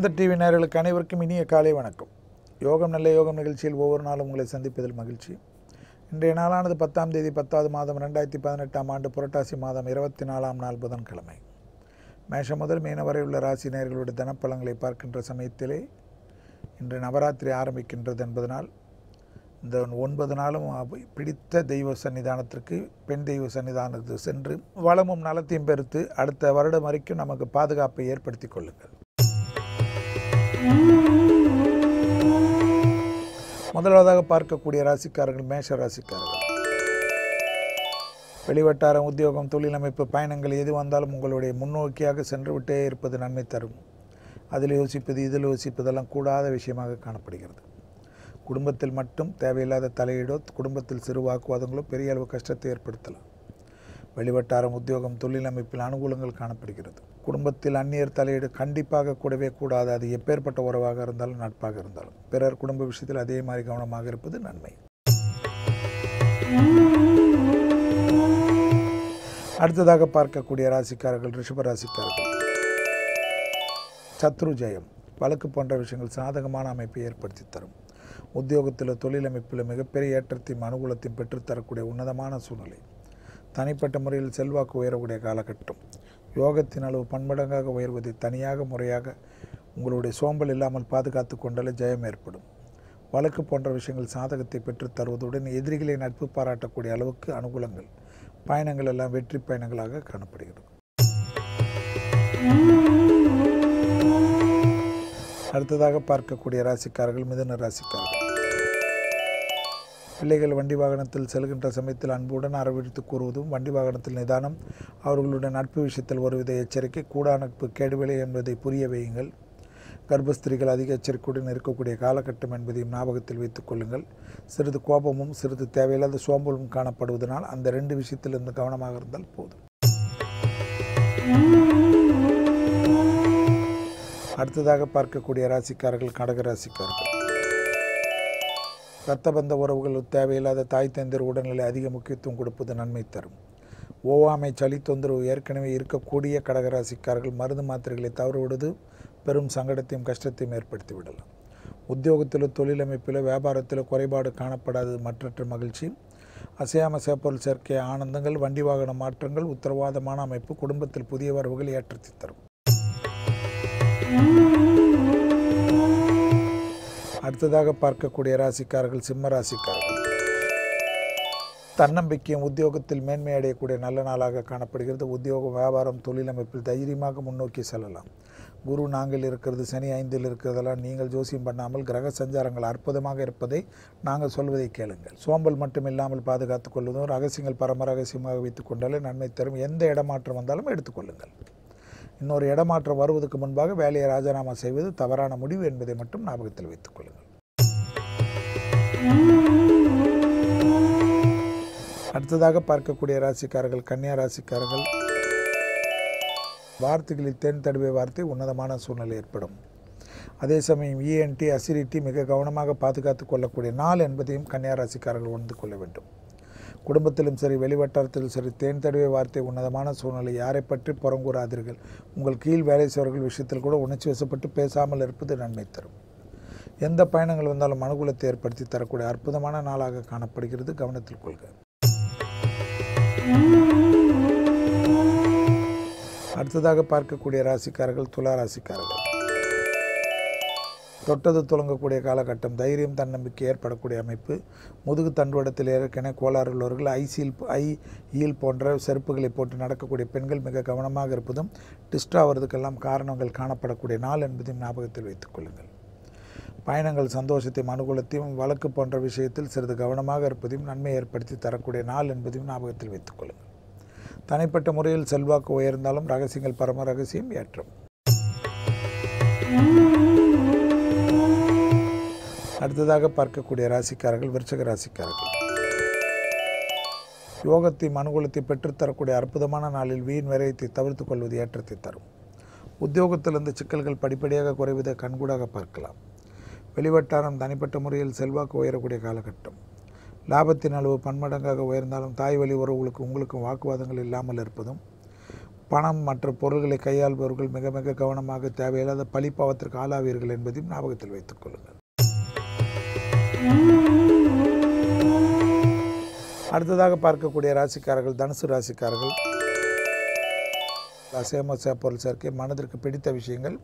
வேதாந்த டிவி நேயர்களுக்கு அனைவருக்கும் இனிய காலை வணக்கம். யோகம் நல்ல யோகம் நிகழ்ச்சியில் ஒவ்வொரு நாளும் உங்களை சந்திப்பதில் மகிழ்ச்சி. இன்றைய நாளானது 10ஆம் தேதி 10வது மாதம் 2018ஆம் ஆண்டு புரட்டாசி மாதம் 24ஆம் நாள் புதன்கிழமை. மேஷம் முதல் மீன வரை உள்ள ராசி நேயர்களுடைய தினப்பலன்களை பார்க்கின்ற சமயத்திலே இன்று நவராத்திரி ஆரம்பிக்கின்றது என்பதனால் இந்த 9 நாளும் பிடித்த தெய்வ சன்னிதானத்திற்கு பெண் தெய்வ சன்னிதானத்துக்கு சென்று வளமும் நலத்தையும் பெருத்து அடுத்த வருடம் வரைக்கும் நமக்கு பாதுகாப்பை ஏற்படுத்தி கொள்ளுங்கள். முதலாவதாக பார்க்கக்கூடிய ராசிக்காரர்கள் மேஷ ராசிக்காரர்கள். வெளிவட்டாரம், உத்தியோகம், தொழில் அமைப்பு, பயணங்கள் எது வந்தாலும் உங்களுடைய முன்னோக்கியாக சென்று விட்டே இருப்பது நன்மை தரும். அதில் யோசிப்பது இதில் யோசிப்பதெல்லாம் கூடாத விஷயமாக காணப்படுகிறது. குடும்பத்தில் மட்டும் தேவையில்லாத தலையீடோ குடும்பத்தில் சிறு வாக்குவாதங்களோ பெரிய அளவு கஷ்டத்தை ஏற்படுத்தலாம். வெளிவட்டாரம், உத்தியோகம், தொழில் அமைப்பில் அனுகூலங்கள் காணப்படுகிறது. குடும்பத்தில் அந்நியர் தலையீடு கண்டிப்பாக கூடவே கூடாது. அது எப்பேற்பட்ட உறவாக இருந்தாலும் நட்பாக இருந்தாலும் பிறர் குடும்ப விஷயத்தில் அதே மாதிரி கவனமாக இருப்பது நன்மை. அடுத்ததாக பார்க்கக்கூடிய ராசிக்காரர்கள் ரிஷப ராசிக்காரர்கள். சத்ரு ஜெயம், வழக்கு போன்ற விஷயங்கள் சாதகமான அமைப்பை ஏற்படுத்தி தரும். உத்தியோகத்தில் தொழில் அமைப்பில் மிகப்பெரிய ஏற்றத்தையும் அனுகூலத்தையும் பெற்றுத்தரக்கூடிய உன்னதமான சூழ்நிலை. தனிப்பட்ட முறையில் செல்வாக்கு உயரக்கூடிய காலகட்டம். யோகத்தின் அளவு பன்மடங்காக உயர்வதை தனியாக முறையாக உங்களுடைய சோம்பல் இல்லாமல் பாதுகாத்து கொண்டாலே ஜெயம் ஏற்படும். வழக்கு போன்ற விஷயங்கள் சாதகத்தை பெற்றுத் தருவதுடன் எதிரிகளை நட்பு பாராட்டக்கூடிய அளவுக்கு அனுகூலங்கள். பயணங்கள் எல்லாம் வெற்றி பயணங்களாக காணப்படுகிறது. அடுத்ததாக பார்க்கக்கூடிய ராசிக்காரர்கள் மிதுன ராசிக்காரர்கள். பிள்ளைகள் வண்டி வாகனத்தில் செல்கின்ற சமயத்தில் அன்புடன் அரவணைத்து கூறுவதும், வண்டி வாகனத்தில் நிதானம், அவர்களுடைய நட்பு விஷயத்தில் ஒருவித எச்சரிக்கை, கூடா நட்பு கேடுவிலை என்பதை புரிய வையுங்கள். கர்ப்பஸ்திரிகள் அதிக எச்சரிக்கையுடன் இருக்கக்கூடிய காலகட்டம் என்பதையும் ஞாபகத்தில் வைத்துக் கொள்ளுங்கள். சிறிது கோபமும் சிறிது தேவையில்லாத சோம்பலும் காணப்படுவதனால் அந்த 2 விஷயத்திலிருந்து கவனமாக இருந்தால் போதும். அடுத்ததாக பார்க்கக்கூடிய ராசிக்காரர்கள் கடக ராசிக்காரர்கள். இரத்தபந்த உறவுகள் தேவையில்லாத தாய் தந்தையர் உடல்நிலை அதிக முக்கியத்துவம் கொடுப்பது நன்மை தரும். ஓவாமை, சளி தொந்தரவு ஏற்கனவே இருக்கக்கூடிய கடகராசிக்காரர்கள் மருந்து மாத்திரைகளை தவறுவிடுவது பெரும் சங்கடத்தையும் கஷ்டத்தையும் ஏற்படுத்தி விடலாம். உத்தியோகத்தில், தொழில் அமைப்பில், வியாபாரத்தில் குறைபாடு காணப்படாதது மற்றற்ற மகிழ்ச்சி. அசையாம சேப்பொருள் சேர்க்கை ஆனந்தங்கள், வண்டி வாகன மாற்றங்கள், உத்தரவாதமான அமைப்பு, குடும்பத்தில் புதிய வரவுகள் ஏற்றத்தை தரும். அடுத்ததாக பார்க்கக்கூடிய ராசிக்காரர்கள் சிம்ம ராசிக்காரர்கள். தன்னம்பிக்கையும் உத்தியோகத்தில் மேன்மை அடையக்கூடிய நல்ல நாளாக காணப்படுகிறது. உத்தியோகம், வியாபாரம், தொழில் அமைப்பில் தைரியமாக முன்னோக்கி செல்லலாம். குரு 4 இருக்கிறது, சனி 5 இருக்கிறதெல்லாம் நீங்கள் ஜோசியம் பண்ணாமல் கிரக சஞ்சாரங்கள் அற்புதமாக இருப்பதை நாங்கள் சொல்வதை கேளுங்கள். சோம்பல் மட்டும் இல்லாமல் பாதுகாத்துக் கொள்வதும் ரகசியங்கள் பரம ரகசியமாக வைத்துக் கொண்டாலே நன்மை தரும். எந்த இடமாற்றம் வந்தாலும் எடுத்துக்கொள்ளுங்கள். இன்னொரு இடமாற்றம் வருவதற்கு முன்பாக வேலையை ராஜினாமா செய்வது தவறான முடிவு என்பதை மட்டும் ஞாபகத்தில் வைத்துக் கொள்ளுங்கள். அடுத்ததாக பார்க்கக்கூடிய ராசிக்காரர்கள் கன்னியா ராசிக்காரர்கள். வார்த்தைகளில் தேன் தடுவை வார்த்தை உன்னதமான சூழ்நிலை ஏற்படும். அதே சமயம் ENT அசிடிட்டி மிக கவனமாக பாதுகாத்து கொள்ளக்கூடிய நாள் என்பதையும் கன்னியா ராசிக்காரர்கள் உணர்ந்து கொள்ள வேண்டும். குடும்பத்திலும் சரி வெளிவட்டாரத்திலும் சரி தேன் தடுவை வார்த்தை உன்னதமான சூழ்நிலை. யாரை பற்றி புறங்கூறாதீர்கள். உங்கள் கீழ் வேலை செய்வர்கள் விஷயத்தில் கூட உணர்ச்சி வசப்பட்டு பேசாமல் இருப்பது நன்மை தரும். எந்த பயணங்கள் வந்தாலும் அனுகூலத்தை ஏற்படுத்தி தரக்கூடிய அற்புதமான நாளாக காணப்படுகிறது. கவனத்தில் கொள்க. அடுத்ததாக பார்க்கக்கூடிய ராசிக்காரர்கள் துலா ராசிக்காரர்கள். தொட்டது துளங்கக்கூடிய காலகட்டம். தைரியம், தன்னம்பிக்கை ஏற்படக்கூடிய அமைப்பு. முதுகு தண்டுவடத்தில் ஏற்கனவே கோளாறு உள்ளவர்கள் ஐ ஈல் போன்ற செருப்புகளை போட்டு நடக்கக்கூடிய பெண்கள் மிக கவனமாக இருப்பதும் டிஸ்ட் ஆவறதுக்கெல்லாம் காரணங்கள் காணப்படக்கூடிய நாள் என்பதையும் ஞாபகத்தில் வைத்துக் கொள்ளுங்கள். பயணங்கள் சந்தோஷத்தையும் அனுகூலத்தையும், வழக்கு போன்ற விஷயத்தில் சிறிது கவனமாக இருப்பதையும் நன்மை ஏற்படுத்தி தரக்கூடிய நாள் என்பதையும் ஞாபகத்தில் வைத்துக் கொள்ளுங்கள். தனிப்பட்ட முறையில் செல்வாக்கு உயர்ந்தாலும் ரகசியங்கள் பரம ரகசியம் ஏற்றம். அடுத்ததாக பார்க்கக்கூடிய ராசிக்காரர்கள் விருச்சிக ராசிக்காரர்கள். யோகத்தையும் அனுகூலத்தை பெற்றுத்தரக்கூடிய அற்புதமான நாளில் வீண் விரயத்தை தவிர்த்து கொள்வது ஏற்றத்தை தரும். உத்தியோகத்திலிருந்து சிக்கல்கள் படிப்படியாக குறைவதை கண்கூடாக பார்க்கலாம். வெளிவட்டாரம், தனிப்பட்ட முறையில் செல்வாக்கு உயரக்கூடிய காலகட்டம். லாபத்தின் அளவு பன்மடங்காக உயர்ந்தாலும் தாய் வழி உறவுகளுக்கு உங்களுக்கும் வாக்குவாதங்கள் இல்லாமல் இருப்பதும், பணம் மற்ற பொருள்களை கையாள்பவர்கள் மிக மிக கவனமாக தேவையில்லாத பழிப்பாவத்திற்கு ஆளாவீர்கள் என்பதையும் ஞாபகத்தில் வைத்துக் கொள்ளுங்கள். அடுத்ததாக பார்க்கக்கூடிய ராசிக்காரர்கள் தனுசு ராசிக்காரர்கள். அசைமசா பொருள் சேர்க்கை, மனதிற்கு பிடித்த விஷயங்கள்,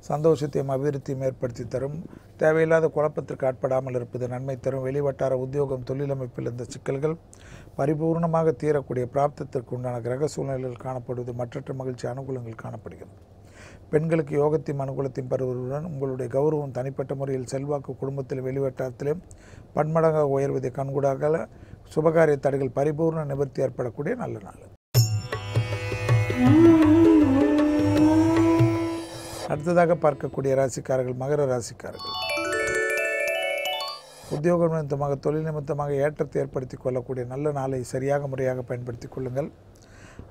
சந்தோஷத்தையும் அபிவிருத்தியும் ஏற்படுத்தி தரும். தேவையில்லாத குழப்பத்திற்கு ஆட்படாமல் இருப்பது நன்மை தரும். வெளிவட்டார உத்தியோகம் தொழிலமைப்பில் இருந்த சிக்கல்கள் பரிபூர்ணமாக தீரக்கூடிய பிராப்தத்திற்கு உண்டான கிரக சூழ்நிலைகள் காணப்படுவது மற்றற்ற மகிழ்ச்சி அனுகூலங்கள் காணப்படுகிறது. பெண்களுக்கு யோகத்தையும் அனுகூலத்தையும் பெறுவதுடன் உங்களுடைய கௌரவம் தனிப்பட்ட முறையில் செல்வாக்கு குடும்பத்தில் வெளிவட்டாரத்திலும் பன்மடங்காக உயர்வதை கண்கூடாக சுபகாரிய தடைகள் பரிபூர்ண நிவர்த்தி ஏற்படக்கூடிய நல்ல நாள். அடுத்ததாக பார்க்கக்கூடிய ராசிக்காரர்கள் மகர ராசிக்காரர்கள். உத்தியோக நிமித்தமாக தொழில் நிமித்தமாக ஏற்றத்தை ஏற்படுத்தி கொள்ளக்கூடிய நல்ல நாளை சரியாக முறையாக பயன்படுத்தி கொள்ளுங்கள்.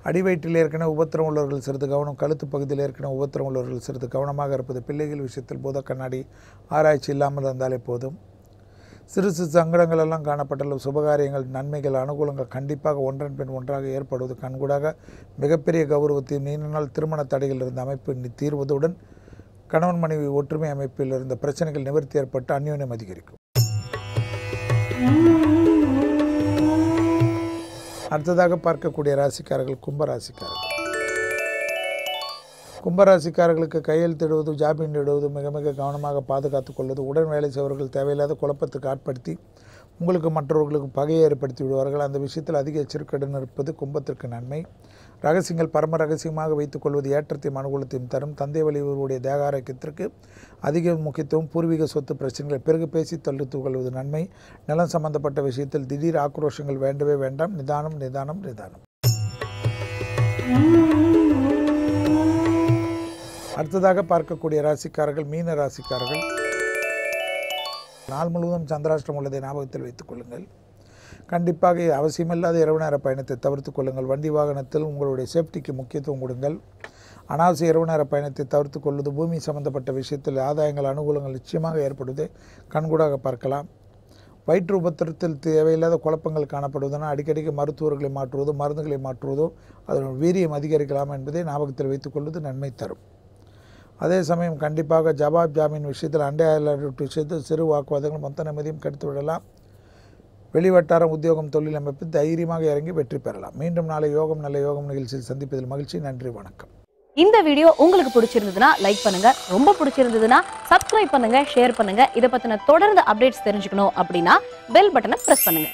அடிவயிற்றில் ஏற்கனவே உபத்திரம் உள்ளவர்கள் சிறிது கவனம், கழுத்து பகுதியில் ஏற்கனவே உபத்திரம் உள்ளவர்கள் சிறிது கவனமாக இருப்பது. பிள்ளைகள் விஷயத்தில் பூத கண்ணாடி ஆராய்ச்சி இல்லாமல் இருந்தாலே போதும். சிறு சிறு சங்கடங்கள் எல்லாம் காணப்பட்டாலும் சுபகாரியங்கள் நன்மைகள் அனுகூலங்கள் கண்டிப்பாக ஒன்றன் பின் ஒன்றாக ஏற்படுவது கண்கூடாக மிகப்பெரிய கௌரவத்தையும் நீண்ட நாள் திருமண தடைகள் இருந்த அமைப்பு தீர்வதுடன் கணவன் மனைவி ஒற்றுமை அமைப்பில் இருந்த பிரச்சனைகள் நிவர்த்தி ஏற்பட்டு அந்யோன்யம் அதிகரிக்கும். அடுத்ததாக பார்க்கக்கூடிய ராசிக்காரர்கள் கும்பராசிக்காரர்கள். கும்பராசிக்காரர்களுக்கு கையெழுத்திடுவது ஜாமீன் இடுவது மிக மிக கவனமாக பாதுகாத்து கொள்வது. உடன் வேலை செய்வர்கள் தேவையில்லாத குழப்பத்துக்கு ஆட்படுத்தி உங்களுக்கு மற்றவர்களுக்கு பகையை ஏற்படுத்தி விடுவார்கள். அந்த விஷயத்தில் அதிக எச்சரிக்கையுடன் இருப்பது கும்பத்திற்கு நன்மை. ரகசியங்கள் பரம ரகசியமாக வைத்துக் கொள்வது ஏற்றத்தையும் அனுகூலத்தையும் தரும். தந்தை வழிவருடைய தேக ஆரோக்கியத்திற்கு அதிக முக்கியத்துவம். பூர்வீக சொத்து பிரச்சனைகளை பிறகு பேசி தள்ளித்துக் கொள்வது நன்மை. நிலம் சம்பந்தப்பட்ட விஷயத்தில் திடீர் ஆக்ரோஷங்கள் வேண்டவே வேண்டாம். நிதானம் நிதானம் நிதானம். அடுத்ததாக பார்க்கக்கூடிய ராசிக்காரர்கள் மீன ராசிக்காரர்கள். நாள் முழுவதும் சந்திராஷ்டிரம் உள்ளதை ஞாபகத்தில் வைத்துக் கொள்ளுங்கள். கண்டிப்பாக அவசியமில்லாத இரவு நேர பயணத்தை தவிர்த்து கொள்ளுங்கள். வண்டி வாகனத்தில் உங்களுடைய சேஃப்டிக்கு முக்கியத்துவம் கொடுங்கள். அனாவசிய இரவு நேர பயணத்தை தவிர்த்து கொள்வது. பூமி சம்பந்தப்பட்ட விஷயத்தில் ஆதாயங்கள் அனுகூலங்கள் நிச்சயமாக ஏற்படுவதை கண்கூடாக பார்க்கலாம். வயிற்று உபத்திரத்தில் தேவையில்லாத குழப்பங்கள் காணப்படுவதனால் அடிக்கடிக்கு மருத்துவர்களை மாற்றுவதோ மருந்துகளை மாற்றுவதோ அதன் வீரியம் அதிகரிக்கலாம் என்பதை ஞாபகத்தில் வைத்துக் கொள்வது நன்மை தரும். அதே சமயம் கண்டிப்பாக ஜவாப் ஜாமீன் விஷயத்தில் அண்டையாளர் விஷயத்தில் சிறு வாக்குவாதங்கள் மொத்த நிம்மதியும் கெடுத்து விடலாம். வெளிவட்டாரம் உத்தியோகம் தொழில் அமைப்பு தைரியமாக இறங்கி வெற்றி பெறலாம். மீண்டும் நாளை யோகம் நல்ல யோகம் நிகழ்ச்சியில் சந்திப்பதில் மகிழ்ச்சி. நன்றி, வணக்கம். இந்த வீடியோ உங்களுக்கு பிடிச்சிருந்ததுன்னா லைக் பண்ணுங்க, ரொம்ப பிடிச்சிருந்ததுன்னா சப்ஸ்கிரைப் பண்ணுங்க, ஷேர் பண்ணுங்க. இதை பத்தின தொடர்ந்து அப்டேட்ஸ் தெரிஞ்சுக்கணும் அப்படின்னா பெல் பட்டனை பிரஸ் பண்ணுங்க.